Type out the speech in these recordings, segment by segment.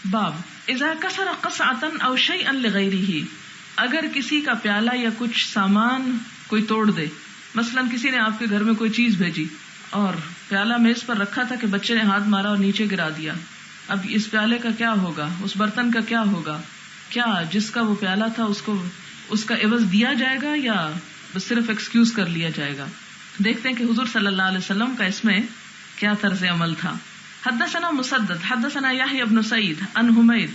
باب اذا کسر قصعۃ او شیئا لغیرہ، اگر کسی کا پیالہ یا کچھ سامان کوئی توڑ دے، مثلا کسی نے آپ کے گھر میں کوئی چیز بھیجی اور پیالہ میز پر رکھا تھا کہ بچے نے ہاتھ مارا اور نیچے گرا دیا، اب اس پیالے کا کیا ہوگا، اس برتن کا کیا ہوگا؟ کیا جس کا وہ پیالہ تھا اس کو اس کا عوض دیا جائے گا یا بس صرف ایکسکیوز کر لیا جائے گا؟ دیکھتے ہیں کہ حضور صلی اللہ علیہ وسلم کا اس میں کیا طرز عمل تھا. حدثنا مسدد حدثنا یحیی بن سعید عن حمید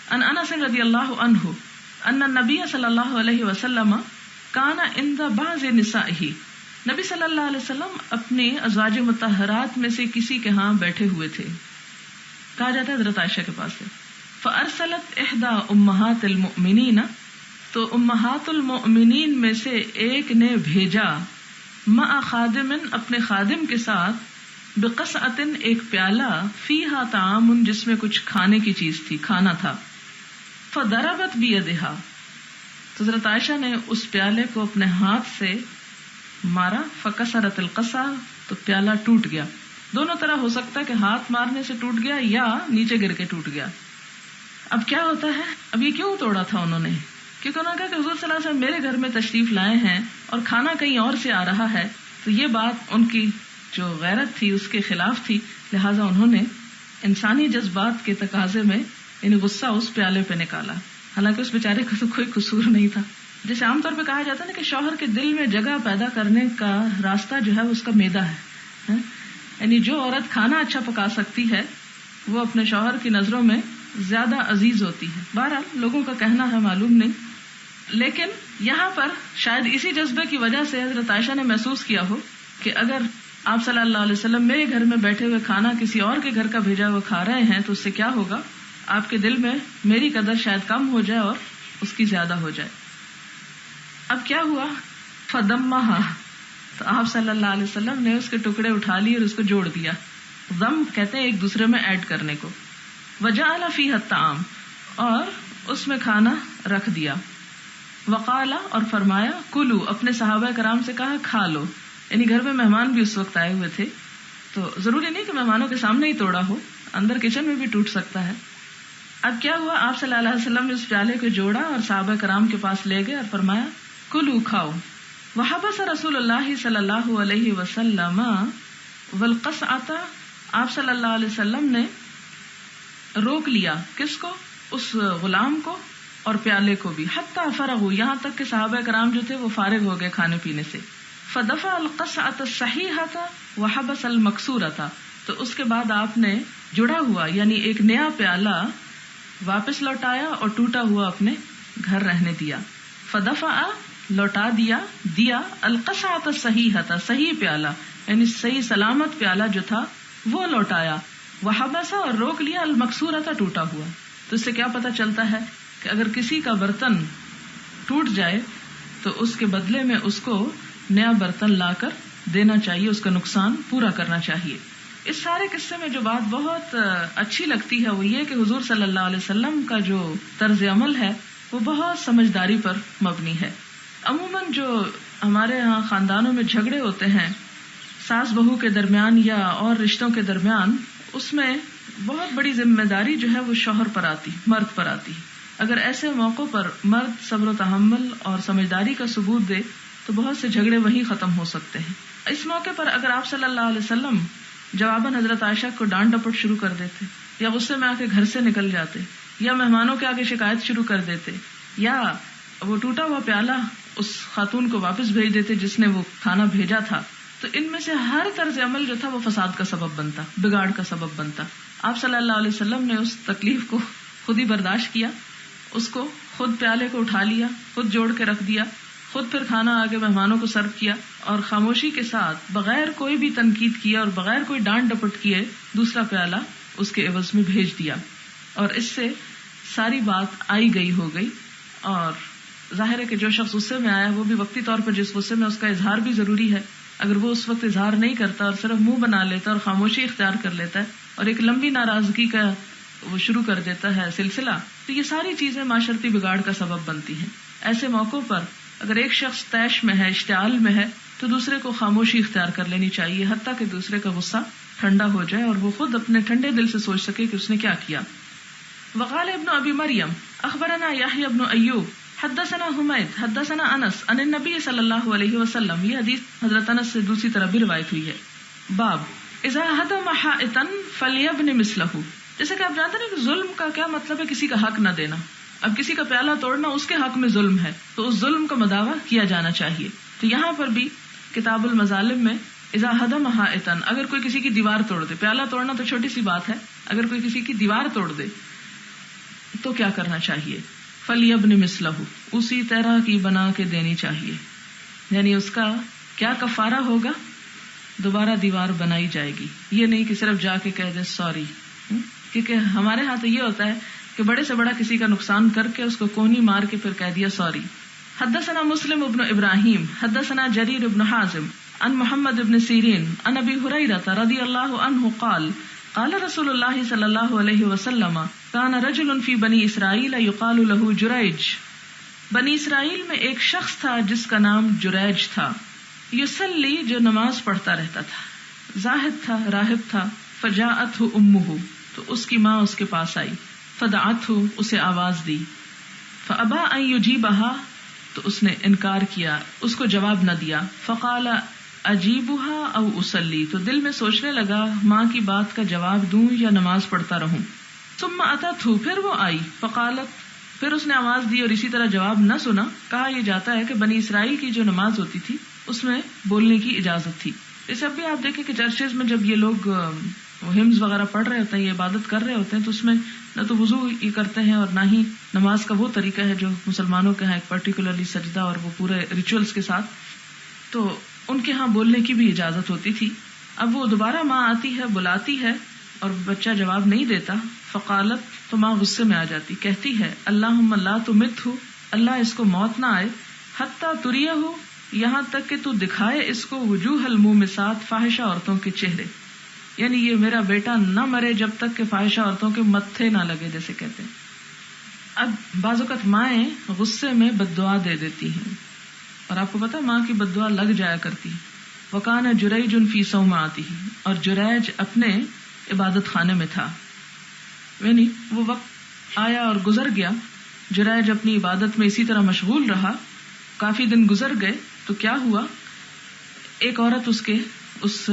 عن انس رضی اللہ عنہ ان النبی صلی اللہ علیہ وسلم کان عند بعض نسائہ، نبی صلی اللہ علیہ وسلم اپنے ازواج مطہرات میں سے کسی کے ہاں بیٹھے ہوئے تھے، کہا جاتا ہے حضرت عائشہ کے پاس سے. فارسلت احدى امہات المؤمنین، تو امہات المؤمنین میں سے ایک نے بھیجا، مع خادم، اپنے خادم کے ساتھ، بقصعۃ، ایک پیالہ، فیہا طعام، جس میں کچھ کھانے کی چیز تھی، کھانا تھا. فضربت بیدہا، تو حضرت عائشہ نے اس پیالے کو اپنے ہاتھ سے مارا. فکسرت القصع، تو پیالہ ٹوٹ گیا. دونوں طرح ہو سکتا ہے کہ ہاتھ مارنے سے ٹوٹ گیا یا نیچے گر کے ٹوٹ گیا. اب کیا ہوتا ہے، اب یہ کیوں توڑا تھا انہوں نے؟ کیونکہ انہوں نے کہا کہ حضور صلی اللہ علیہ وسلم میرے گھر میں تشریف لائے ہیں اور کھانا کہیں اور سے آ رہا ہے، تو یہ بات ان کی جو غیرت تھی اس کے خلاف تھی، لہٰذا انہوں نے انسانی جذبات کے تقاضے میں یعنی غصہ اس پیالے پہ نکالا، حالانکہ اس بیچارے کا تو کوئی قصور نہیں تھا. جیسے عام طور پہ کہا جاتا ہے نا کہ شوہر کے دل میں جگہ پیدا کرنے کا راستہ جو ہے اس کا معدہ ہے، یعنی جو عورت کھانا اچھا پکا سکتی ہے وہ اپنے شوہر کی نظروں میں زیادہ عزیز ہوتی ہے. بہرحال لوگوں کا کہنا ہے، معلوم نہیں، لیکن یہاں پر شاید اسی جذبے کی وجہ سے حضرت عائشہ نے محسوس کیا ہو کہ اگر آپ صلی اللہ علیہ وسلم میرے گھر میں بیٹھے ہوئے کھانا کسی اور کے گھر کا بھیجا ہوا کھا رہے ہیں تو اس سے کیا ہوگا، آپ کے دل میں میری قدر شاید کم ہو جائے اور اس کی زیادہ ہو جائے. اب کیا ہوا، فدمہا، تو آپ صلی اللہ علیہ وسلم نے اس کے ٹکڑے اٹھا لیے اور اس کو جوڑ دیا. ضم کہتے ہیں ایک دوسرے میں ایڈ کرنے کو. وجعل فیہ الطعام، اور اس میں کھانا رکھ دیا. وقال، اور فرمایا، کلو، اپنے صحابہ کرام سے کہا کھا لو. یعنی گھر میں مہمان بھی اس وقت آئے ہوئے تھے، تو ضروری نہیں کہ مہمانوں کے سامنے ہی توڑا ہو، اندر کچن میں بھی ٹوٹ سکتا ہے. اب کیا ہوا، آپ صلی اللہ علیہ وسلم نے اس پیالے کو جوڑا اور صحابہ کرام کے پاس لے گئے اور فرمایا کلو، کھاؤ. وحبس رسول اللہ صلی اللہ علیہ وسلم والقصعۃ، آپ صلی اللہ علیہ وسلم نے روک لیا، کس کو، اس غلام کو اور پیالے کو بھی. حتی فرغوا، یہاں تک کہ صحابہ کرام جو تھے وہ فارغ ہو گئے کھانے پینے سے. فدفع القصعۃ الصحیحۃ وحبس المکسورۃ، تو اس کے بعد آپ نے جڑا ہوا یعنی ایک نیا پیالہ واپس لوٹایا اور ٹوٹا ہوا اپنے گھر رہنے دیا. فدفع، لوٹا دیا، القصعۃ الصحیحۃ، صحیح پیالہ یعنی صحیح سلامت پیالہ جو تھا وہ لوٹایا. وحبس، اور روک لیا، المکسورۃ، ٹوٹا ہوا. تو اس سے کیا پتہ چلتا ہے کہ اگر کسی کا برتن ٹوٹ جائے تو اس کے بدلے میں اس کو نیا برتن لا کر دینا چاہیے، اس کا نقصان پورا کرنا چاہیے. اس سارے قصے میں جو بات بہت اچھی لگتی ہے وہ یہ کہ حضور صلی اللہ علیہ وسلم کا جو طرز عمل ہے وہ بہت سمجھداری پر مبنی ہے. عموماً جو ہمارے ہاں خاندانوں میں جھگڑے ہوتے ہیں ساس بہو کے درمیان یا اور رشتوں کے درمیان، اس میں بہت بڑی ذمہ داری جو ہے وہ شوہر پر آتی، مرد پر آتی. اگر ایسے موقع پر مرد صبر و تحمل اور سمجھداری کا ثبوت دے تو بہت سے جھگڑے وہیں ختم ہو سکتے ہیں. اس موقع پر اگر آپ صلی اللہ علیہ وسلم جواباً حضرت عائشہ کو ڈانٹ ڈپٹ شروع کر دیتے یا غصے میں آ کے گھر سے نکل جاتے یا مہمانوں کے آگے شکایت شروع کر دیتے یا وہ ٹوٹا ہوا پیالہ اس خاتون کو واپس بھیج دیتے جس نے وہ کھانا بھیجا تھا، تو ان میں سے ہر طرز عمل جو تھا وہ فساد کا سبب بنتا، بگاڑ کا سبب بنتا. آپ صلی اللہ علیہ وسلم نے اس تکلیف کو خود ہی برداشت کیا، اس کو خود پیالے کو اٹھا لیا، خود جوڑ کے رکھ دیا، خود پھر کھانا آگے مہمانوں کو سرو کیا اور خاموشی کے ساتھ بغیر کوئی بھی تنقید کیے اور بغیر کوئی ڈانٹ ڈپٹ کیے دوسرا پیالہ اس کے عوض میں بھیج دیا. اور اس سے ساری بات آئی گئی ہو گئی. اور ظاہر ہے کہ جو شخص غصے میں آیا وہ بھی وقتی طور پر جس غصے میں اس کا اظہار بھی ضروری ہے، اگر وہ اس وقت اظہار نہیں کرتا اور صرف منہ بنا لیتا اور خاموشی اختیار کر لیتا ہے اور ایک لمبی ناراضگی کا وہ شروع کر دیتا ہے سلسلہ، تو یہ ساری چیزیں معاشرتی بگاڑ کا سبب بنتی ہیں. ایسے موقعوں پر اگر ایک شخص طیش میں ہے، اشتعال میں ہے، تو دوسرے کو خاموشی اختیار کر لینی چاہیے حتیٰ کہ دوسرے کا غصہ ٹھنڈا ہو جائے اور وہ خود اپنے ٹھنڈے دل سے سوچ سکے کہ اس نے کیا کیا. وقال ابن ابی مریم اخبرنا یحیی بن ایوب حدثنا حمید حدثنا انس عن النبی صلی اللہ علیہ وسلم. یہ حدیث حضرت انس سے دوسری طرح بھی روایت ہوئی ہے. باب اذا هدم حائطا فليبن مثله. جیسے کہ آپ جانتے ہیں کہ ظلم کا کیا مطلب ہے, کسی کا حق نہ دینا. اب کسی کا پیالہ توڑنا اس کے حق میں ظلم ہے, تو اس ظلم کا مداوع کیا جانا چاہیے. تو یہاں پر بھی کتاب المظالم میں اذا هدم حائطا, اگر کوئی کسی کی دیوار توڑ دے, پیالہ توڑنا تو چھوٹی سی بات ہے, اگر کوئی کسی کی دیوار توڑ دے تو کیا کرنا چاہیے؟ فلیبن مثلہ, اسی طرح کی بنا کے دینی چاہیے. یعنی اس کا کیا کفارہ ہوگا؟ دوبارہ دیوار بنائی جائے گی. یہ نہیں کہ صرف جا کے کہہ دے سوری, کیونکہ ہمارے ہاں تو یہ ہوتا ہے کہ بڑے سے بڑا کسی کا نقصان کر کے اس کو کونی مار کے پھر کہہ دیا سوری. حدثنا مسلم ابن ابراہیم حدثنا جریر ابن حازم عن محمد ابن سیرین عن ابی ہریرہ رضی اللہ عنہ قال قال رسول اللہ صلی اللہ علیہ وسلم کان رجل فی بنی اسرائیل یقال له جریج. بنی اسرائیل میں ایک شخص تھا جس کا نام جریج تھا. یصلی, جو نماز پڑھتا رہتا تھا, زاہد تھا, راہب تھا. فجاءته امه, تو اس کی ماں اس کے پاس آئی. فدعته, اسے آواز دی. فابى ان يجيبها, تو اس نے انکار کیا, اس کو جواب نہ دیا. فقال اجیبها او اصلی, تو دل میں سوچنے لگا ماں کی بات کا جواب دوں یا نماز پڑھتا رہوں. ثم اتته, پھر وہ آئی. فقالت, پھر اس نے آواز دی اور اسی طرح جواب نہ سنا. کہا یہ جاتا ہے کہ بنی اسرائیل کی جو نماز ہوتی تھی اس میں بولنے کی اجازت تھی. اس اب بھی آپ دیکھیں کہ چرچز میں جب یہ لوگ ہمز وغیرہ پڑھ رہے ہوتے ہیں, یہ عبادت کر رہے ہوتے ہیں, تو اس میں نہ تو وضو یہ کرتے ہیں اور نہ ہی نماز کا وہ طریقہ ہے جو مسلمانوں کے ہاں ایک پرٹیکولرلی سجدہ اور وہ پورے ریچولز کے ساتھ. تو ان کے ہاں بولنے کی بھی اجازت ہوتی تھی. اب وہ دوبارہ ماں آتی ہے, بلاتی ہے اور بچہ جواب نہیں دیتا. فقالت, تو ماں غصے میں آ جاتی, کہتی ہے اللہم لا تمتہ, اللہ اس کو موت نہ آئے. حتی تریہ, یہاں تک کہ تو دکھائے اس کو وجوہ المومسات, فاحشہ عورتوں کے چہرے. یعنی یہ میرا بیٹا نہ مرے جب تک کہ فاحشہ عورتوں کے متھے نہ لگے, جیسے کہتے ہیں. اب بعض اوقات مائیں غصے میں بد دعا دے دیتی ہیں, اور آپ کو پتا ماں کی بد دعا لگ جایا کرتی. وکان جریج فی صومعتہ, اور جریج اپنے عبادت خانے میں تھا. یعنی وہ وقت آیا اور گزر گیا. جریج اپنی عبادت میں اسی طرح مشغول رہا. کافی دن گزر گئے تو کیا ہوا, ایک عورت اس کے اس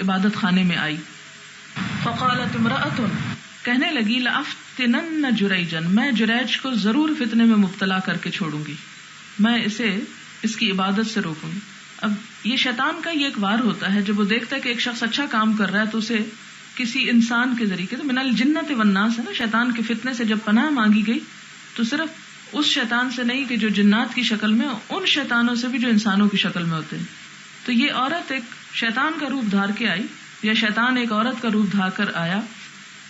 عبادت خانے میں آئی. فقالت امرأۃ, کہنے لگی لأفتنن جریجا, میں جریج کو ضرور فتنے میں مبتلا کر کے چھوڑوں گی, میں اسے اس کی عبادت سے روکوں گی. اب یہ شیطان کا یہ ایک وار ہوتا ہے, جب وہ دیکھتا ہے کہ ایک شخص اچھا کام کر رہا ہے تو اسے کسی انسان کے ذریعے, تو من الجنۃ والناس ہے نا, شیطان کے فتنے سے جب پناہ مانگی گئی تو صرف اس شیطان سے نہیں کہ جو جنات کی شکل میں, ان شیطانوں سے بھی جو انسانوں کی شکل میں ہوتے ہیں. تو یہ عورت ایک شیطان کا روپ دھار کے آئی, یا شیطان ایک عورت کا روپ دھار کر آیا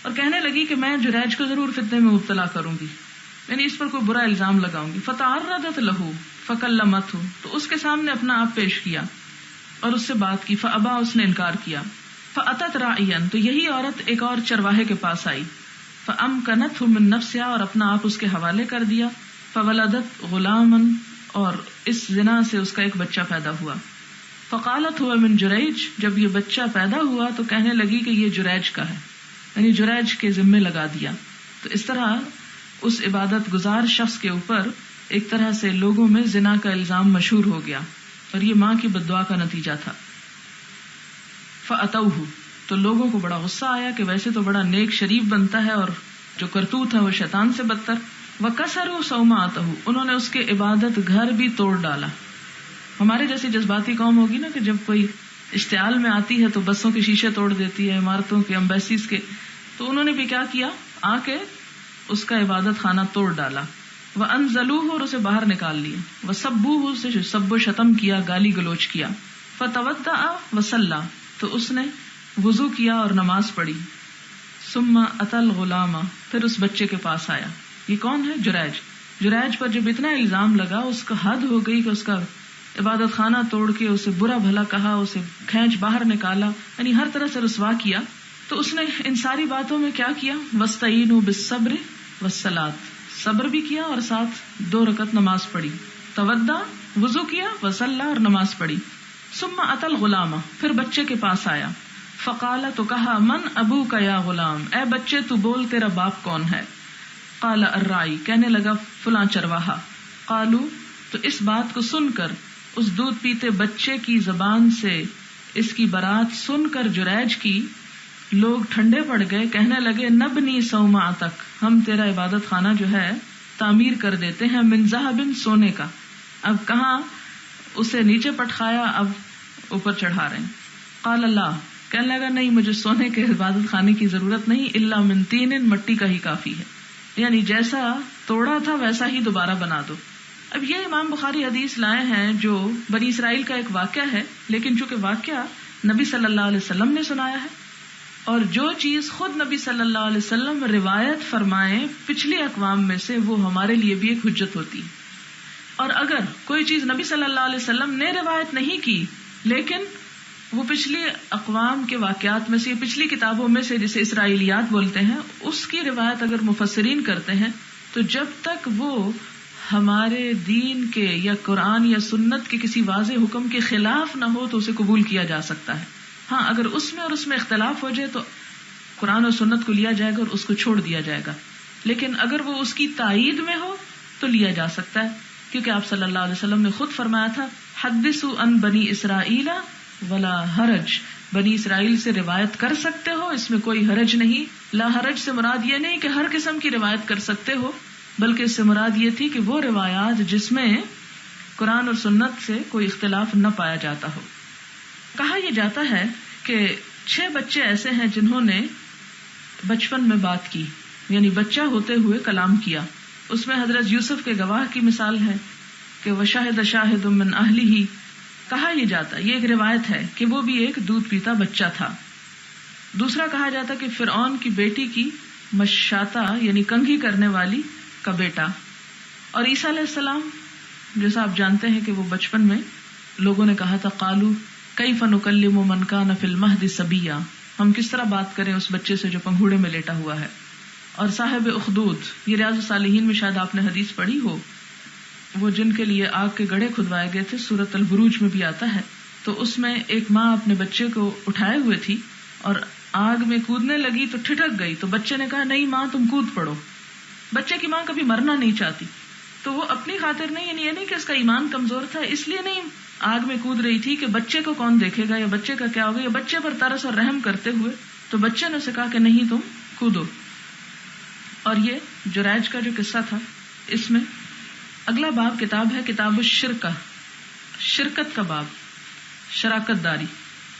اور کہنے لگی کہ میں جریج کو ضرور فتنے میں مبتلا کروں گی, یعنی اس پر کوئی برا الزام لگاؤں گی. فتعرضت لہ فکلمتہ, تو اس کے سامنے اپنا آپ پیش کیا اور اس سے بات کی. فابا, اس نے انکار کیا. فاتت راعیا, تو یہی عورت ایک اور چرواہے کے پاس آئی. فامکنتہ من نفسہا, اور اپنا آپ اس کے حوالے کر دیا. فولدت غلاما, اور اس زنا سے اس کا ایک بچہ پیدا ہوا. فقالت هو من جریج, جب یہ بچہ پیدا ہوا تو کہنے لگی کہ یہ جریج کا ہے, یعنی جریج کے ذمے لگا دیا. تو اس طرح اس عبادت گزار شخص کے اوپر ایک طرح سے لوگوں میں زنا کا الزام مشہور ہو گیا, اور یہ ماں کی بد دعا کا نتیجہ تھا. فاتوہ, تو لوگوں کو بڑا غصہ آیا کہ ویسے تو بڑا نیک شریف بنتا ہے اور جو کرتوت ہے وہ شیطان سے بدتر. وکسروا صومعتہ, انہوں نے اس کے عبادت گھر بھی توڑ ڈالا. ہمارے جیسی جذباتی قوم ہوگی نا کہ جب کوئی اشتعال میں آتی ہے تو بسوں کے شیشے توڑ دیتی ہے, عمارتوں کے, ایمبیسیز کے. تو انہوں نے بھی کیا کیا, آ کے اس کا عبادت خانہ توڑ ڈالا. وانزلوہ, اور اسے باہر نکال لیا. وسبوہ, اسے سب و شتم کیا, گالی گلوچ کیا. فتودع وصلی, تو اس نے وضو کیا اور نماز پڑھی. ثم اتى الغلام, پھر اس بچے کے پاس آیا. یہ کون ہے؟ جریج. جریج پر جب اتنا الزام لگا, اس کا حد ہو گئی کہ اس کا عبادت خانہ توڑ کے اسے برا بھلا کہا, اسے کھینچ باہر نکالا, یعنی ہر طرح سے رسوا کیا. تو اس نے ان ساری باتوں میں کیا کیا, وَاسْتَعِينُوا بِالصَّبْرِ وَالصَّلَاةِ, صبر بھی کیا اور ساتھ 2 رکعت نماز پڑھی. تودع, وضو کیا, وصلی, اور نماز پڑھی. ثم اتى الغلام, پھر بچے کے پاس آیا. فقال, تو کہا, من ابوک یا غلام, اے بچے تو بول تیرا باپ کون ہے. قال الراعی، کہنے لگا فلاں چرواہا. قالو، تو اس بات کو سن کر، اس دودھ پیتے بچے کی زبان سے اس کی برات سن کر جریج کی، لوگ ٹھنڈے پڑ گئے. کہنے لگے نبنی صومعتک، ہم تیرا عبادت خانہ جو ہے تعمیر کر دیتے ہیں، من ذہب، سونے کا. اب کہاں اسے نیچے پٹخایا، اب اوپر چڑھا رہے ہیں. قال اللہ، کہنے لگا نہیں، مجھے سونے کے عبادت خانے کی ضرورت نہیں، الا من طین، مٹی کا ہی کافی ہے. یعنی جیسا توڑا تھا ویسا ہی دوبارہ بنا دو. اب یہ امام بخاری حدیث لائے ہیں جو بنی اسرائیل کا ایک واقعہ ہے، لیکن چونکہ واقعہ نبی صلی اللہ علیہ وسلم نے سنایا ہے، اور جو چیز خود نبی صلی اللہ علیہ وسلم روایت فرمائیں پچھلی اقوام میں سے، وہ ہمارے لیے بھی ایک حجت ہوتی ہے. اور اگر کوئی چیز نبی صلی اللہ علیہ وسلم نے روایت نہیں کی، لیکن وہ پچھلی اقوام کے واقعات میں سے، پچھلی کتابوں میں سے، جسے اسرائیلیات بولتے ہیں، اس کی روایت اگر مفسرین کرتے ہیں، تو جب تک وہ ہمارے دین کے یا قرآن یا سنت کے کسی واضح حکم کے خلاف نہ ہو تو اسے قبول کیا جا سکتا ہے. ہاں، اگر اس میں اور اس میں اختلاف ہو جائے تو قرآن اور سنت کو لیا جائے گا اور اس کو چھوڑ دیا جائے گا. لیکن اگر وہ اس کی تائید میں ہو تو لیا جا سکتا ہے، کیونکہ آپ صلی اللہ علیہ وسلم نے خود فرمایا تھا حدثوا عن بنی اسرائیل ولا حرج، بنی اسرائیل سے روایت کر سکتے ہو، اس میں کوئی حرج نہیں. لا حرج سے مراد یہ نہیں کہ ہر قسم کی روایت کر سکتے ہو، بلکہ اس سے مراد یہ تھی کہ وہ روایات جس میں قرآن اور سنت سے کوئی اختلاف نہ پایا جاتا ہو. کہا یہ جاتا ہے کہ 6 بچے ایسے ہیں جنہوں نے بچپن میں بات کی، یعنی بچہ ہوتے ہوئے کلام کیا. اس میں حضرت یوسف کے گواہ کی مثال ہے کہ وشاہد شاہد من اہلہ. کہا یہ جاتا، یہ ایک روایت ہے کہ وہ بھی ایک دودھ پیتا بچہ تھا. دوسرا کہا جاتا کہ فرعون کی بیٹی کی مشاطہ یعنی کنگھی کرنے والی کا بیٹا. اور عیسیٰ علیہ السلام، جیسا آپ جانتے ہیں کہ وہ بچپن میں لوگوں نے کہا تھا قالو کیف نکلم من کان فی المہد صبیا، ہم کس طرح بات کریں اس بچے سے جو پنگھوڑے میں لیٹا ہوا ہے. اور صاحب اخدود، یہ ریاض الصالحین میں شاید آپ نے حدیث پڑھی ہو، وہ جن کے لیے آگ کے گڑھے کھدوائے گئے تھے، سورۃ البروج میں بھی آتا ہے. تو اس میں ایک ماں اپنے بچے کو اٹھائے ہوئے تھی اور آگ میں کودنے لگی تو ٹھٹک گئی، تو بچے نے کہا نہیں ماں تم کود پڑو. بچے کی ماں کبھی مرنا نہیں چاہتی، تو وہ اپنی خاطر نہیں، یعنی یہ نہیں کہ اس کا ایمان کمزور تھا اس لیے نہیں آگ میں کود رہی تھی کہ بچے کو کون دیکھے گا یا بچے کا کیا ہوگا، یا بچے پر ترس اور رحم کرتے ہوئے تو بچے نے اسے کہا کہ نہیں تم کودو. اور یہ جریج کا جو قصہ تھا، اس میں اگلا باب کتاب ہے کتاب الشرکہ، شرکت کا باب، شراکت داری،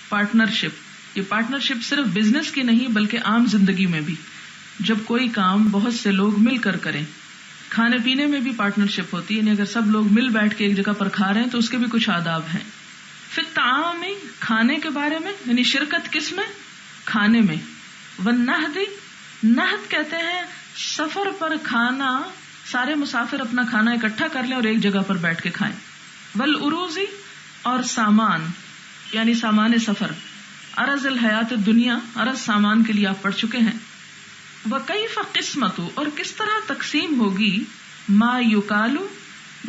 پارٹنرشپ. یہ پارٹنرشپ صرف بزنس کی نہیں بلکہ عام زندگی میں بھی، جب کوئی کام بہت سے لوگ مل کر کریں. کھانے پینے میں بھی پارٹنرشپ ہوتی ہے، یعنی اگر سب لوگ مل بیٹھ کے ایک جگہ پر کھا رہے ہیں تو اس کے بھی کچھ آداب ہیں. فی الطعام، کھانے کے بارے میں، یعنی شرکت کس میں؟ کھانے میں. والنہد، نہد کہتے ہیں سفر پر کھانا، سارے مسافر اپنا کھانا اکٹھا کر لیں اور ایک جگہ پر بیٹھ کے کھائیں. والعروض، اور سامان یعنی سامان سفر. عرض الحیات الدنیا، عرض سامان کے لیے آپ پڑھ چکے ہیں. وکیف قسمت، اور کس طرح تقسیم ہوگی، ما یکالو،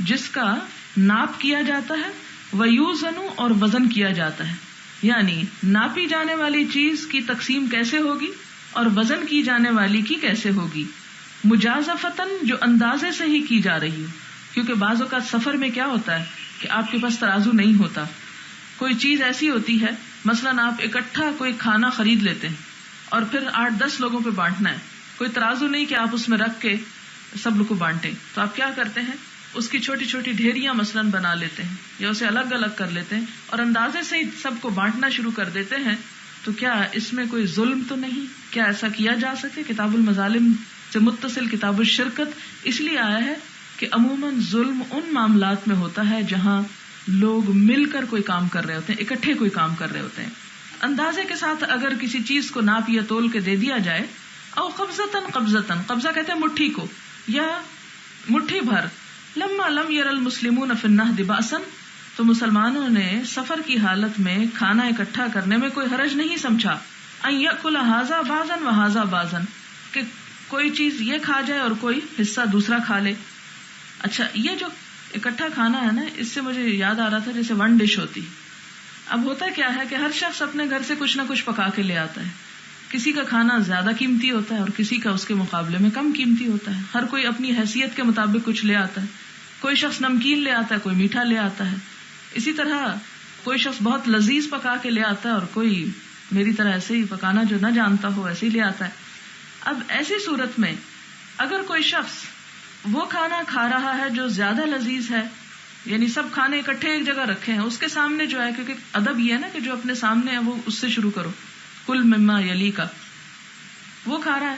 جس کا ناپ کیا جاتا ہے، ویوزن، اور وزن کیا جاتا ہے. یعنی ناپی جانے والی چیز کی تقسیم کیسے ہوگی اور وزن کی جانے والی کی کیسے ہوگی. مجازفتن، جو اندازے سے ہی کی جا رہی ہو، کیونکہ بعض اوقات سفر میں کیا ہوتا ہے کہ آپ کے پاس ترازو نہیں ہوتا. کوئی چیز ایسی ہوتی ہے، مثلاً آپ اکٹھا کوئی کھانا خرید لیتے ہیں اور پھر 8-10 لوگوں پہ بانٹنا ہے، کوئی ترازو نہیں کہ آپ اس میں رکھ کے سب لوگ کو بانٹیں. تو آپ کیا کرتے ہیں، اس کی چھوٹی چھوٹی ڈھیریاں مثلاً بنا لیتے ہیں یا اسے الگ الگ کر لیتے ہیں اور اندازے سے ہی سب کو بانٹنا شروع کر دیتے ہیں. تو کیا اس میں کوئی ظلم تو نہیں؟ کیا ایسا کیا جا سکے؟ کتاب المظالم سے متصل کتاب الشرکت اس لیے آیا ہے کہ عموماً ظلم ان معاملات میں ہوتا ہے جہاں لوگ مل کر کوئی کام کر رہے ہوتے ہیں، اکٹھے کوئی کام کر رہے ہوتے ہیں. اندازے کے ساتھ اگر کسی چیز کو ناپ یا تول کے دے دیا جائے، او قبضتن، قبضہ کہتے ہیں مٹھی کو، یا مٹھی بھر. لما لم یر المسلمون فی النہد بأسن، تو مسلمانوں نے سفر کی حالت میں کھانا اکٹھا کرنے میں کوئی حرج نہیں سمجھا. ان یأکل ھذا بعضا وھذا بعضا، کہ کوئی چیز یہ کھا جائے اور کوئی حصہ دوسرا کھا لے. اچھا، یہ جو اکٹھا کھانا ہے نا، اس سے مجھے یاد آ رہا تھا جیسے ون ڈش ہوتی. اب ہوتا کیا ہے کہ ہر شخص اپنے گھر سے کچھ نہ کچھ پکا کے لے آتا ہے، کسی کا کھانا زیادہ قیمتی ہوتا ہے اور کسی کا اس کے مقابلے میں کم قیمتی ہوتا ہے. ہر کوئی اپنی حیثیت کے مطابق کچھ لے آتا ہے. کوئی شخص نمکین لے آتا ہے, کوئی میٹھا لے آتا ہے. اسی طرح کوئی شخص بہت لذیذ پکا کے لے آتا ہے اور کوئی میری طرح ایسے ہی پکانا جو نہ جانتا ہو ایسے ہی لے آتا ہے. اب ایسی صورت میں اگر کوئی شخص وہ کھانا کھا رہا ہے جو زیادہ لذیذ ہے, یعنی سب کھانے اکٹھے ایک جگہ رکھے ہیں, اس کے سامنے جو ہے, کیونکہ ادب یہ ہے نا کہ جو اپنے سامنے ہے وہ اس سے شروع کرو, کل مما یلی کا, وہ کھا رہا ہے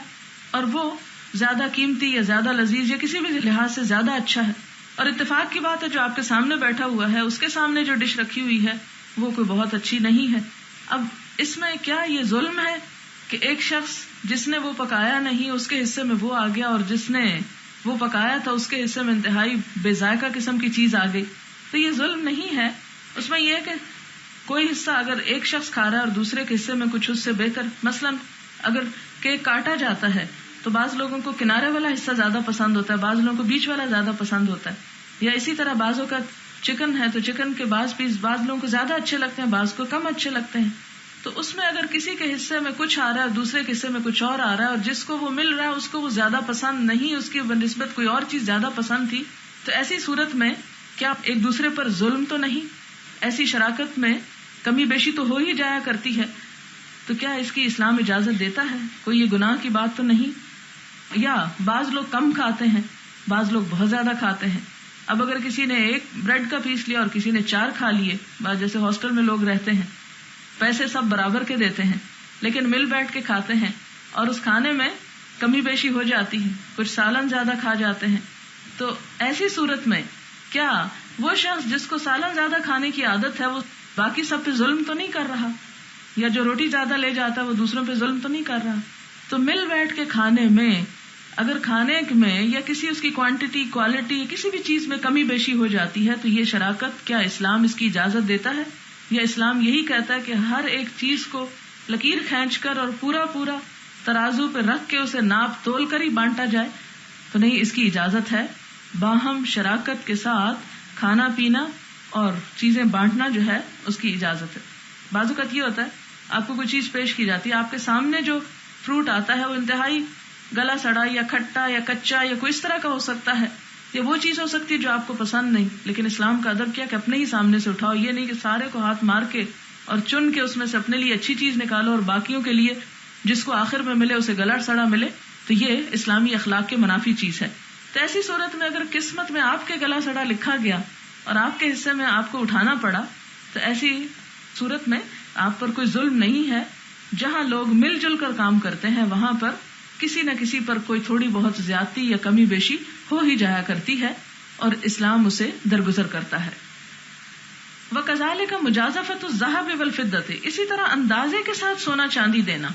اور وہ زیادہ قیمتی یا زیادہ لذیذ یا کسی بھی لحاظ سے زیادہ اچھا ہے, اور اتفاق کی بات ہے جو آپ کے سامنے بیٹھا ہوا ہے اس کے سامنے جو ڈش رکھی ہوئی ہے وہ کوئی بہت اچھی نہیں ہے. اب اس میں کیا یہ ظلم ہے کہ ایک شخص جس نے وہ پکایا نہیں اس کے حصے میں وہ آ گیا, اور جس نے وہ پکایا تھا اس کے حصے میں انتہائی بے ذائقہ قسم کی چیز آ گئی؟ تو یہ ظلم نہیں ہے. اس میں یہ ہے کہ کوئی حصہ اگر ایک شخص کھا رہا ہے اور دوسرے کے حصے میں کچھ اس سے بہتر, مثلا اگر کیک کاٹا جاتا ہے تو بعض لوگوں کو کنارے والا حصہ زیادہ پسند ہوتا ہے, بعض لوگوں کو بیچ والا زیادہ پسند ہوتا ہے. یا اسی طرح بعضوں کا چکن ہے تو چکن کے بعض پیس بعض لوگوں کو زیادہ اچھے لگتے ہیں, بعض کو کم اچھے لگتے ہیں. تو اس میں اگر کسی کے حصے میں کچھ آ رہا ہے اور دوسرے کے حصے میں کچھ اور آ رہا ہے, اور جس کو وہ مل رہا ہے اس کو وہ زیادہ پسند نہیں, اس کی بنسبت کوئی اور چیز زیادہ پسند تھی, تو ایسی صورت میں کیا ایک دوسرے پر ظلم تو نہیں؟ ایسی شراکت میں کمی بیشی تو ہو ہی جایا کرتی ہے, تو کیا اس کی اسلام اجازت دیتا ہے؟ کوئی یہ گناہ کی بات تو نہیں. یا بعض لوگ کم کھاتے ہیں, بعض لوگ بہت زیادہ کھاتے ہیں. اب اگر کسی نے ایک بریڈ کا پیس لیا اور کسی نے 4 کھا لیے, جیسے ہاسٹل میں لوگ رہتے ہیں, پیسے سب برابر کے دیتے ہیں لیکن مل بیٹھ کے کھاتے ہیں اور اس کھانے میں کمی بیشی ہو جاتی ہے, کچھ سالن زیادہ کھا جاتے ہیں, تو ایسی صورت میں کیا وہ شخص جس کو سالن زیادہ کھانے کی عادت ہے وہ باقی سب پہ ظلم تو نہیں کر رہا؟ یا جو روٹی زیادہ لے جاتا ہے وہ دوسروں پہ ظلم تو نہیں کر رہا؟ تو مل بیٹھ کے کھانے میں اگر کھانے میں یا کسی اس کی کوانٹٹی کوالٹی یا کسی بھی چیز میں کمی بیشی ہو جاتی ہے تو یہ شراکت کیا اسلام اس کی اجازت دیتا ہے؟ یا اسلام یہی کہتا ہے کہ ہر ایک چیز کو لکیر کھینچ کر اور پورا پورا ترازو پہ رکھ کے اسے ناپ تول کر ہی بانٹا جائے؟ تو نہیں, اس کی اجازت ہے. باہم شراکت کے ساتھ کھانا پینا اور چیزیں بانٹنا جو ہے اس کی اجازت ہے. بعض اوقات یہ ہوتا ہے آپ کو کوئی چیز پیش کی جاتی ہے, آپ کے سامنے جو فروٹ آتا ہے وہ انتہائی گلا سڑا یا کھٹا یا کچا یا کوئی اس طرح کا ہو سکتا ہے, یا وہ چیز ہو سکتی ہے جو آپ کو پسند نہیں, لیکن اسلام کا ادب کیا کہ اپنے ہی سامنے سے اٹھاؤ, یہ نہیں کہ سارے کو ہاتھ مار کے اور چن کے اس میں سے اپنے لیے اچھی چیز نکالو اور باقیوں کے لیے جس کو آخر میں ملے اسے گلا سڑا ملے. تو یہ اسلامی اخلاق کے منافی چیز ہے. تو ایسی صورت میں اگر قسمت میں آپ کے گلا سڑا لکھا گیا اور آپ کے حصے میں آپ کو اٹھانا پڑا تو ایسی صورت میں آپ پر کوئی ظلم نہیں ہے. جہاں لوگ مل جل کر کام کرتے ہیں وہاں پر کسی نہ کسی پر کوئی تھوڑی بہت زیادتی یا کمی بیشی ہو ہی جایا کرتی ہے اور اسلام اسے درگزر کرتا ہے. وَكَذَلِكَ مُجَازَفَةُ الذَّهَبِ وَالْفِضَّةِ, اسی طرح اندازے کے ساتھ سونا چاندی دینا.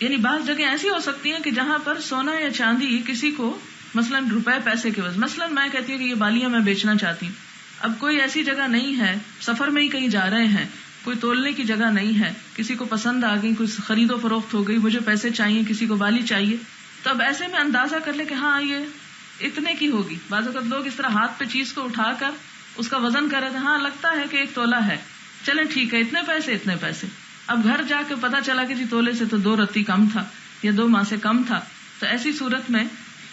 یعنی بعض جگہ ایسی ہو سکتی ہیں کہ جہاں پر سونا یا چاندی کسی کو مثلاً روپے پیسے کے وجہ, مثلاً میں کہتی ہوں کہ یہ بالیاں میں بیچنا چاہتی ہوں, اب کوئی ایسی جگہ نہیں ہے, سفر میں ہی کہیں جا رہے ہیں, کوئی تولنے کی جگہ نہیں ہے, کسی کو پسند آ گئی, کوئی خرید و فروخت ہو گئی, مجھے پیسے چاہیے, کسی کو بالی چاہیے, تو اب ایسے میں اندازہ کر لے کہ ہاں یہ اتنے کی ہوگی. بعض اوقات لوگ اس طرح ہاتھ پہ چیز کو اٹھا کر اس کا وزن کر رہے تھے, ہاں لگتا ہے کہ 1 تولہ ہے, چلیں ٹھیک ہے, اتنے پیسے اتنے پیسے. اب گھر جا کے پتا چلا کہ جی تولے سے تو 2 رتی کم تھا یا 2 ماں سے کم تھا. تو ایسی صورت میں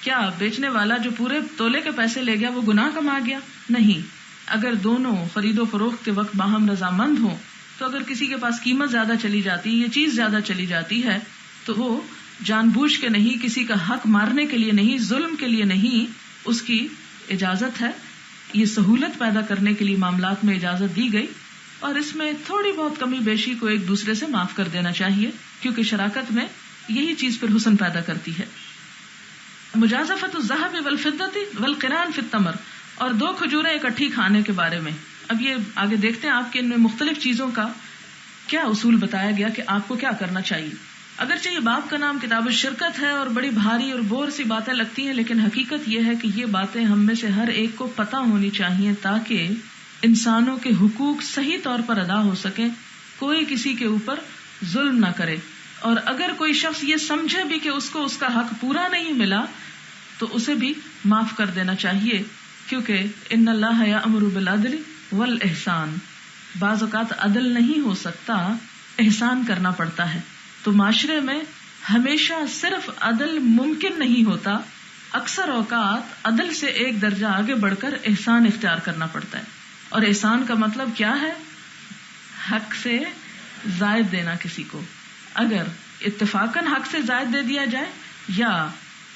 کیا بیچنے والا جو پورے تولے کے پیسے لے گیا وہ گناہ کما گیا؟ نہیں. اگر دونوں خرید و فروخت کے وقت باہم رضامند ہوں تو اگر کسی کے پاس قیمت زیادہ چلی جاتی ہے, یہ چیز زیادہ چلی جاتی ہے, تو وہ جان بوجھ کے نہیں, کسی کا حق مارنے کے لیے نہیں, ظلم کے لیے نہیں, اس کی اجازت ہے. یہ سہولت پیدا کرنے کے لیے معاملات میں اجازت دی گئی, اور اس میں تھوڑی بہت کمی بیشی کو ایک دوسرے سے معاف کر دینا چاہیے, کیونکہ شراکت میں یہی چیز پھر حسن پیدا کرتی ہے. مجازفت الذهب والفضة والقران فی التمر, اور 2 کھجوریں اکٹھی کھانے کے بارے میں. اب یہ آگے دیکھتے ہیں آپ کے ان میں مختلف چیزوں کا کیا اصول بتایا گیا کہ آپ کو کیا کرنا چاہیے. اگرچہ یہ باب کا نام کتاب الشرکت ہے اور بڑی بھاری اور بور سی باتیں لگتی ہیں, لیکن حقیقت یہ ہے کہ یہ باتیں ہم میں سے ہر ایک کو پتہ ہونی چاہیے تاکہ انسانوں کے حقوق صحیح طور پر ادا ہو سکیں, کوئی کسی کے اوپر ظلم نہ کرے. اور اگر کوئی شخص یہ سمجھے بھی کہ اس کو اس کا حق پورا نہیں ملا تو اسے بھی معاف کر دینا چاہیے, کیونکہ ان اللہ یأمر بالعدل والاحسان, بعض اوقات عدل نہیں ہو سکتا, احسان کرنا پڑتا ہے. تو معاشرے میں ہمیشہ صرف عدل ممکن نہیں ہوتا، اکثر اوقات عدل سے ایک درجہ آگے بڑھ کر احسان اختیار کرنا پڑتا ہے. اور احسان کا مطلب کیا ہے؟ حق سے زائد دینا کسی کو. اگر اتفاقاً حق سے زائد دے دیا جائے یا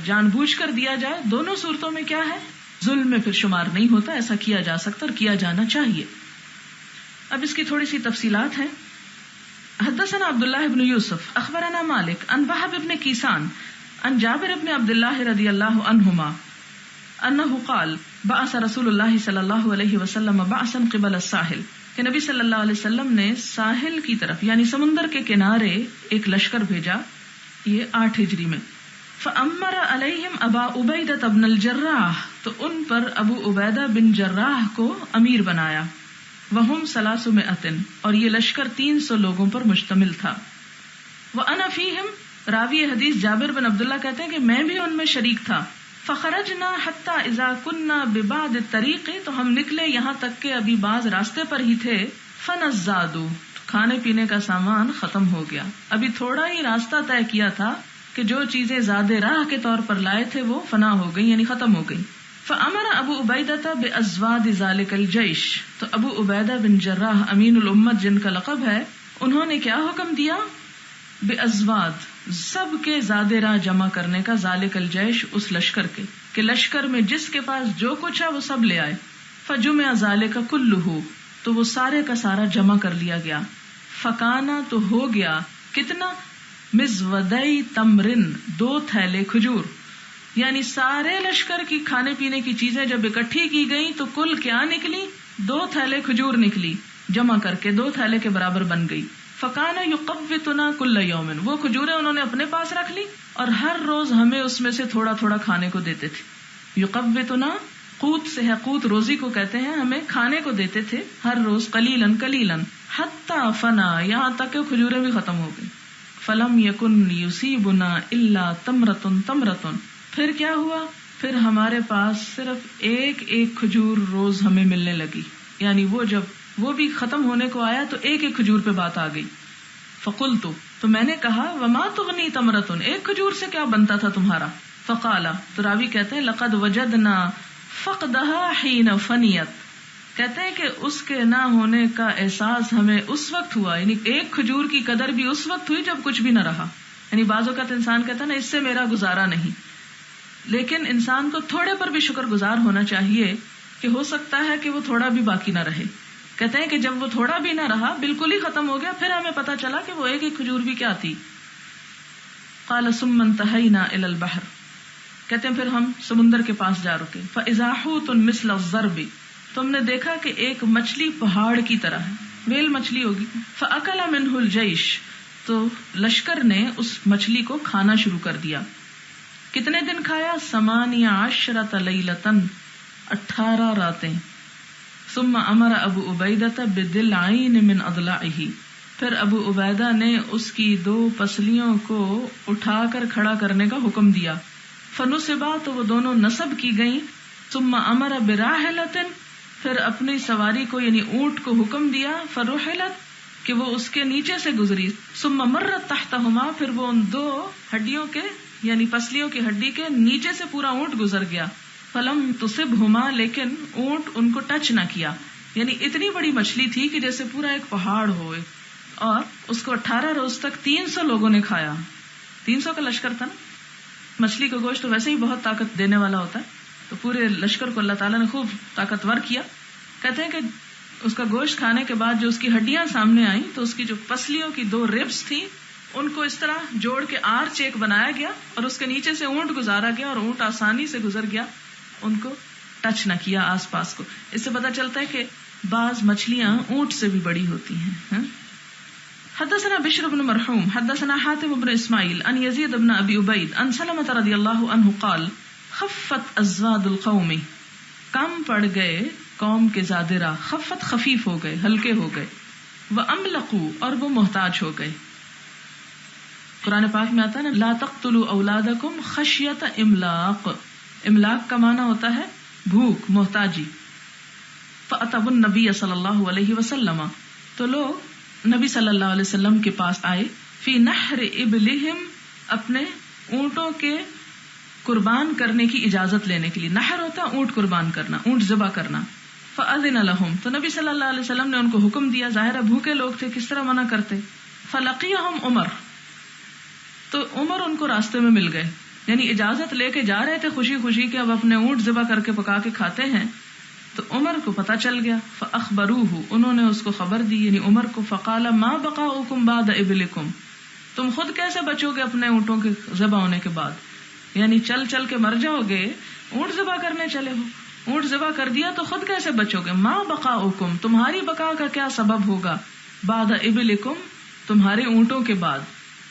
جان بوجھ کر دیا جائے، دونوں صورتوں میں کیا ہے؟ ظلم میں پھر شمار نہیں ہوتا. ایسا کیا جا سکتا اور کیا جانا چاہیے. اب اس کی تھوڑی سی تفصیلات ہیں. حدثنا عبداللہ بن یوسف اخبرنا مالک عن وہب بن کیسان عن جابر بن عبداللہ رضی اللہ عنہما انہ قال بعث رسول اللہ صلی اللہ علیہ وسلم بعثا قبل الساحل، کہ نبی صلی اللہ علیہ وسلم نے ساحل کی طرف یعنی سمندر کے کنارے ایک لشکر بھیجا، یہ 8 ہجری میں. فامر علیہم ابا عبیدہ بن الجراح، تو ان پر ابو عبیدہ بن جراح کو امیر بنایا. وہم 300، اور یہ لشکر 300 لوگوں پر مشتمل تھا. وانا فیہم، راوی حدیث جابر بن عبداللہ کہتے ہیں کہ میں بھی ان میں شریک تھا. فخرجنا حتی اذا كنا ببعض الطریق، تو ہم نکلے یہاں تک کہ ابھی بعض راستے پر ہی تھے. فنزادوا، کھانے پینے کا سامان ختم ہو گیا. ابھی تھوڑا ہی راستہ طے کیا تھا کہ جو چیزیں زاد راہ کے طور پر لائے تھے وہ فنا ہو گئی، یعنی ختم ہو گئی. فامر ابو عبیدہ بازواد ذلک الجیش، تو ابو عبیدہ بن جراح امین الامت جن کا لقب ہے، انہوں نے کیا حکم دیا؟ بازواد، سب کے زاد راہ جمع کرنے کا، ذالک الجیش، اس لشکر کے، کہ لشکر میں جس کے پاس جو کچھ ہے وہ سب لے آئے. فجمع ذالک کلہ، تو وہ سارے کا سارا جمع کر لیا گیا. فکانا، تو ہو گیا کتنا؟ مزودی تمرن، 2 تھیلے کھجور. یعنی سارے لشکر کی کھانے پینے کی چیزیں جب اکٹھی کی گئی تو کل کیا نکلی؟ 2 تھیلے کھجور نکلی، جمع کر کے 2 تھیلے کے برابر بن گئی. فکانا یقوتنا کل یوم، وہ کھجوریں انہوں نے اپنے پاس رکھ لی اور ہر روز ہمیں اس میں سے تھوڑا تھوڑا کھانے کو دیتے تھے. یقوتنا قوت سے ہے، قوت روزی کو کہتے ہیں، ہمیں کھانے کو دیتے تھے ہر روز قلیلاً قلیلاً، حتی فنا، یہاں تک کہ کھجوریں بھی ختم ہو گئی. فلم یکن یصیبنا الا تمرۃ تمرۃ، پھر کیا ہوا؟ پھر ہمارے پاس صرف ایک کھجور روز ہمیں ملنے لگی. یعنی وہ جب وہ بھی ختم ہونے کو آیا تو ایک کھجور پہ بات آ گئی. فقلت، تو میں نے کہا، وما تغنی تمرۃ، ایک کھجور سے کیا بنتا تھا تمہارا؟ فقال، تو راوی کہتے ہیں، لقد وجدنا فقدها حين فنیت، کہتے ہیں کہ اس کے نہ ہونے کا احساس ہمیں اس وقت ہوا، یعنی ایک کھجور کی قدر بھی اس وقت ہوئی جب کچھ بھی نہ رہا. یعنی بعض اوقات انسان کہتا ہے نا، اس سے میرا گزارا نہیں، لیکن انسان کو تھوڑے پر بھی شکر گزار ہونا چاہیے کہ ہو سکتا ہے کہ وہ تھوڑا بھی باقی نہ رہے. کہتے ہیں کہ جب وہ تھوڑا بھی نہ رہا، بالکل ہی ختم ہو گیا، پھر ہمیں پتا چلا کہ وہ ایک کھجور بھی کیا تھی. قال ثم انتهينا الى البحر، کہتے ہیں پھر ہم سمندر کے پاس جا رکے. فاذا حوت مثل الضرب، تم نے دیکھا کہ ایک مچھلی پہاڑ کی طرح ہے، ویل مچھلی ہوگی. فاکل منه الجيش، تو لشکر نے اس مچھلی کو کھانا شروع کر دیا. کتنے دن کھایا؟ 18 لیلۃ، 18 راتیں. ثم امر ابو عبیدہ بدلعین من اضلاعہ، پھر ابو عبیدہ نے اس کی 2 پسلیوں کو اٹھا کر کھڑا کرنے کا حکم دیا. فنصبا، تو وہ دونوں نصب کی گئیں. ثم امر براحلۃ، پھر اپنی سواری کو یعنی اونٹ کو حکم دیا. فرحلت، کہ وہ اس کے نیچے سے گزری. ثم مرت تحتہما، پھر وہ ان 2 ہڈیوں کے یعنی پسلیوں کی ہڈی کے نیچے سے پورا اونٹ گزر گیا. فلم تصبہما، لیکن اونٹ ان کو ٹچ نہ کیا. یعنی اتنی بڑی مچھلی تھی کہ جیسے پورا ایک پہاڑ ہو، اور اس کو 18 روز تک 300 لوگوں نے کھایا. 300 کا لشکر تھا نا. مچھلی کا گوشت تو ویسے ہی بہت طاقت دینے والا ہوتا ہے، تو پورے لشکر کو اللہ تعالیٰ نے خوب طاقتور کیا. کہتے ہیں کہ اس کا گوشت کھانے کے بعد جو اس کی ہڈیاں سامنے آئیں تو اس کی جو پسلیوں کی 2 ربس تھیں ان کو اس طرح جوڑ کے آرچ ایک بنایا گیا اور اس کے نیچے سے اونٹ گزارا گیا اور اونٹ آسانی سے گزر گیا، ان کو ٹچ نہ کیا آس پاس کو. اس سے پتہ چلتا ہے کہ بعض مچھلیاں اونٹ سے بھی بڑی ہوتی ہیں. حدثنا بشر بن مرحوم حدثنا حاتم بن اسماعیل ان یزید بن ابی عبید ان سلمۃ رضی اللہ عنہ قال خفت ازواد القوم، کم پڑ گئے قوم کے زادرہ، خفت خفیف ہو گئے، ہلکے ہو گئے. واملقوا، اور وہ محتاج ہو گئے. قرآن پاک میں آتا ہے نا، لا تقتلوا اولادکم خشیۃ املاق، املاق کا معنی ہوتا ہے بھوک، محتاجی. فاتوا النبی صلی اللہ علیہ وسلم، تو لوگ نبی صلی اللہ علیہ وسلم کے پاس آئے. فی نحر ابلہم اپنے اونٹوں کے قربان کرنے کی اجازت لینے کے لیے. نحر ہوتا ہے اونٹ قربان کرنا، اونٹ ذبح کرنا. فأذن لهم تو نبی صلی اللہ علیہ وسلم نے ان کو حکم دیا. ظاہر ہے بھوکے لوگ تھے، کس طرح منع کرتے. فلقیہم عمر تو عمر ان کو راستے میں مل گئے، یعنی اجازت لے کے جا رہے تھے خوشی خوشی کہ اب اپنے اونٹ ذبح کر کے پکا کے کھاتے ہیں. تو عمر کو پتہ چل گیا. فاخبروہ انہوں نے اس کو خبر دی، یعنی عمر کو. فقال ما بقاؤکم بعد ابلکم تم خود کیسے بچو گے اپنے اونٹوں کے ذبح ہونے کے بعد، یعنی چل چل کے مر جاؤ گے، اونٹ ذبح کرنے چلے ہو، اونٹ ذبح کر دیا تو خود کیسے بچو گے. ما بقاؤکم تمہاری بقا کا کیا سبب ہوگا، بعد ابلکم تمہارے اونٹوں کے بعد.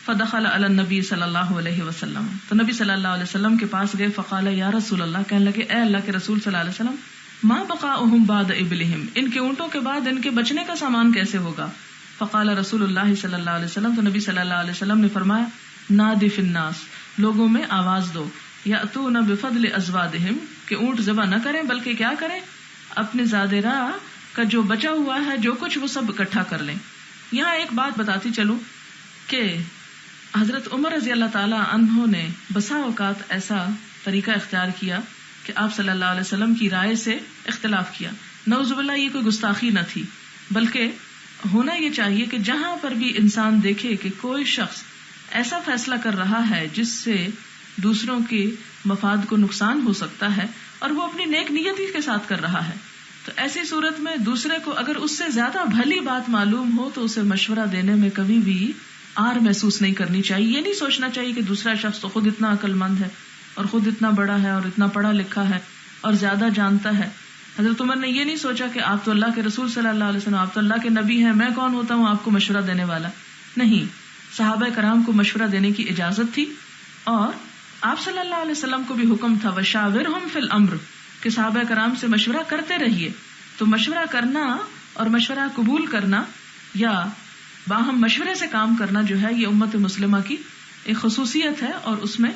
فدخل علی النبی صلی اللہ علیہ وسلم تو نبی صلی اللہ علیہ وسلم کے پاس گئے. فقال یا رسول اللہ کہنے لگے اے اللہ کے رسول صلی اللہ علیہ وسلم ما بقاؤہم بعد ابلہم ان کے اونٹوں کے بعد ان کے بچنے کا سامان کیسے ہوگا. فقال رسول اللہ صلی اللہ علیہ وسلم تو نبی صلی اللہ علیہ وسلم نے فرمایا نادی فی الناس لوگوں میں آواز دو، یأتون بفضل ازوادہم کہ اونٹ ذبح نہ کریں بلکہ کیا کریں اپنے زادرا کا جو بچا ہوا ہے جو کچھ وہ سب اکٹھا کر لیں. یہاں ایک بات بتاتی چلوں کہ حضرت عمر رضی اللہ تعالی عنہ نے بسا اوقات ایسا طریقہ اختیار کیا کہ آپ صلی اللہ علیہ وسلم کی رائے سے اختلاف کیا. نعوذ باللہ یہ کوئی گستاخی نہ تھی، بلکہ ہونا یہ چاہیے کہ جہاں پر بھی انسان دیکھے کہ کوئی شخص ایسا فیصلہ کر رہا ہے جس سے دوسروں کے مفاد کو نقصان ہو سکتا ہے اور وہ اپنی نیک نیتی کے ساتھ کر رہا ہے، تو ایسی صورت میں دوسرے کو اگر اس سے زیادہ بھلی بات معلوم ہو تو اسے مشورہ دینے میں کبھی بھی آر محسوس نہیں کرنی چاہیے. یہ نہیں سوچنا چاہیے کہ دوسرا شخص تو خود اتنا عقل مند ہے اور خود اتنا بڑا ہے اور اتنا پڑھا لکھا ہے اور زیادہ جانتا ہے. حضرت عمر نے یہ نہیں سوچا کہ آپ تو اللہ کے رسول صلی اللہ علیہ وسلم، آپ تو اللہ کے نبی ہیں، میں کون ہوتا ہوں آپ کو مشورہ دینے والا. نہیں، صحابہ کرام کو مشورہ دینے کی اجازت تھی اور آپ صلی اللہ علیہ وسلم کو بھی حکم تھا وشاورہم فی الامر کہ صحابہ کرام سے مشورہ کرتے رہیے. تو مشورہ کرنا اور مشورہ قبول کرنا یا باہم مشورے سے کام کرنا جو ہے یہ امت مسلمہ کی ایک خصوصیت ہے اور اس میں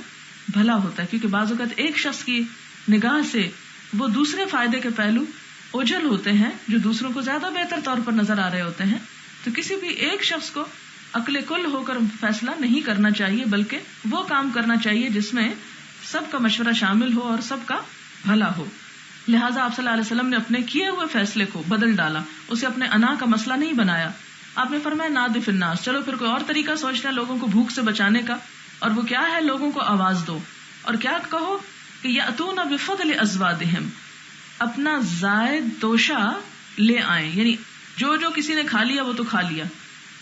بھلا ہوتا ہے، کیونکہ بعض اوقات ایک شخص کی نگاہ سے وہ دوسرے فائدے کے پہلو اوجھل ہوتے ہیں جو دوسروں کو زیادہ بہتر طور پر نظر آ رہے ہوتے ہیں. تو کسی بھی ایک شخص کو عقل کل ہو کر فیصلہ نہیں کرنا چاہیے، بلکہ وہ کام کرنا چاہیے جس میں سب کا مشورہ شامل ہو اور سب کا بھلا ہو. لہٰذا آپ صلی اللہ علیہ وسلم نے اپنے کیے ہوئے فیصلے کو بدل ڈالا، اسے اپنے انا کا مسئلہ نہیں بنایا. آپ نے فرمایا نادی فی الناس، چلو پھر کوئی اور طریقہ سوچتے ہیں لوگوں کو بھوک سے بچانے کا، اور وہ کیا ہے لوگوں کو آواز دو اور کیا کہو کہ یأتون بفضل ازوادہم اپنا زائد توشہ لے آئیں، یعنی جو جو کسی نے کھا لیا وہ تو کھا لیا،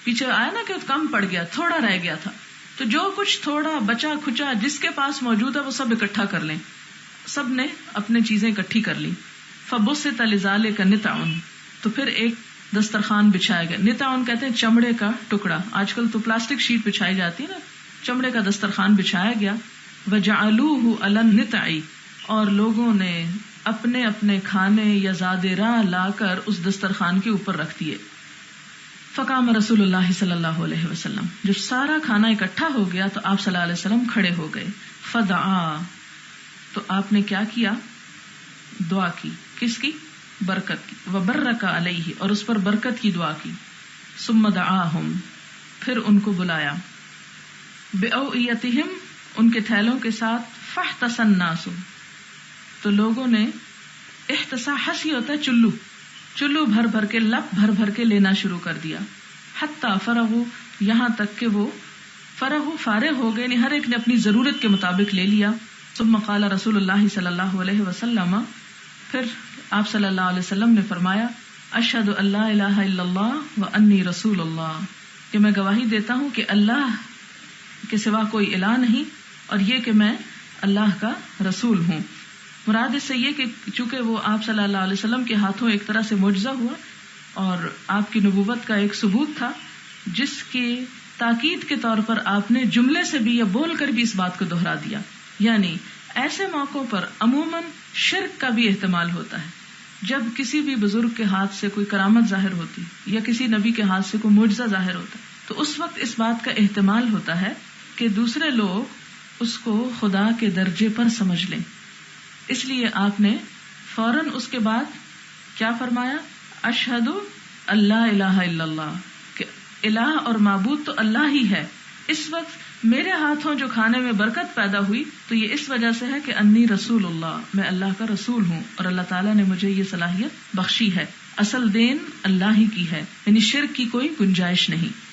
پیچھے آیا نا کہ کم پڑ گیا، تھوڑا رہ گیا تھا، تو جو کچھ تھوڑا بچا کھچا جس کے پاس موجود ہے وہ سب اکٹھا کر لیں. سب نے اپنے چیزیں اکٹھی کر لی. فبسط لذالک نطعن تو پھر ایک دسترخوان بچھایا گیا. نطعن کہتے ہیں چمڑے کا ٹکڑا، آج کل تو پلاسٹک شیٹ بچھائی جاتی ہے نا، چمڑے کا دسترخوان بچھایا گیا. وجعلوہ علی النطع اور لوگوں نے اپنے اپنے کھانے یا زادِ راہ لا کر اس دسترخوان کے اوپر رکھ دیے. فقام رسول اللہ صلی اللہ علیہ وسلم جب سارا کھانا اکٹھا ہو گیا تو آپ صلی اللہ علیہ وسلم کھڑے ہو گئے. فدعا تو آپ نے کیا کیا، دعا کی. کس کی؟ برکت کی. وبرک علیہ اور اس پر برکت کی دعا کی. ثم دعاہم پھر ان کو بلایا. بأوعیتہم ان کے تھیلوں کے ساتھ. فاحتس الناس تو لوگوں نے احتسا حسی ہوتا ہے چلو بھر بھر کے لپ بھر بھر کے لینا شروع کر دیا. حتی فرغوا یہاں تک کہ وہ فارغ ہو گئے، ہر ایک نے اپنی ضرورت کے مطابق لے لیا. ثم قال رسول اللہ صلی اللہ علیہ وسلم پھر آپ صلی اللہ علیہ وسلم نے فرمایا اشہد ان لا الہ الا اللہ وانی رسول اللہ کہ میں گواہی دیتا ہوں کہ اللہ کے سوا کوئی الہ نہیں اور یہ کہ میں اللہ کا رسول ہوں. مراد اس سے یہ کہ چونکہ وہ آپ صلی اللہ علیہ وسلم کے ہاتھوں ایک طرح سے معجزہ ہوا اور آپ کی نبوت کا ایک ثبوت تھا جس کی تاکید کے طور پر آپ نے جملے سے بھی یا بول کر بھی اس بات کو دہرا دیا. یعنی ایسے موقعوں پر عموماً شرک کا بھی احتمال ہوتا ہے. جب کسی بھی بزرگ کے ہاتھ سے کوئی کرامت ظاہر ہوتی یا کسی نبی کے ہاتھ سے کوئی معجزہ ظاہر ہوتا تو اس وقت اس بات کا احتمال ہوتا ہے کہ دوسرے لوگ اس کو خدا کے درجے پر سمجھ لیں. اس لیے آپ نے فوراً اس کے بعد کیا فرمایا، اشہد اللہ الہ الا اللہ کہ الہ اور معبود تو اللہ ہی ہے، اس وقت میرے ہاتھوں جو کھانے میں برکت پیدا ہوئی تو یہ اس وجہ سے ہے کہ انی رسول اللہ، میں اللہ کا رسول ہوں اور اللہ تعالیٰ نے مجھے یہ صلاحیت بخشی ہے. اصل دین اللہ ہی کی ہے، یعنی شرک کی کوئی گنجائش نہیں.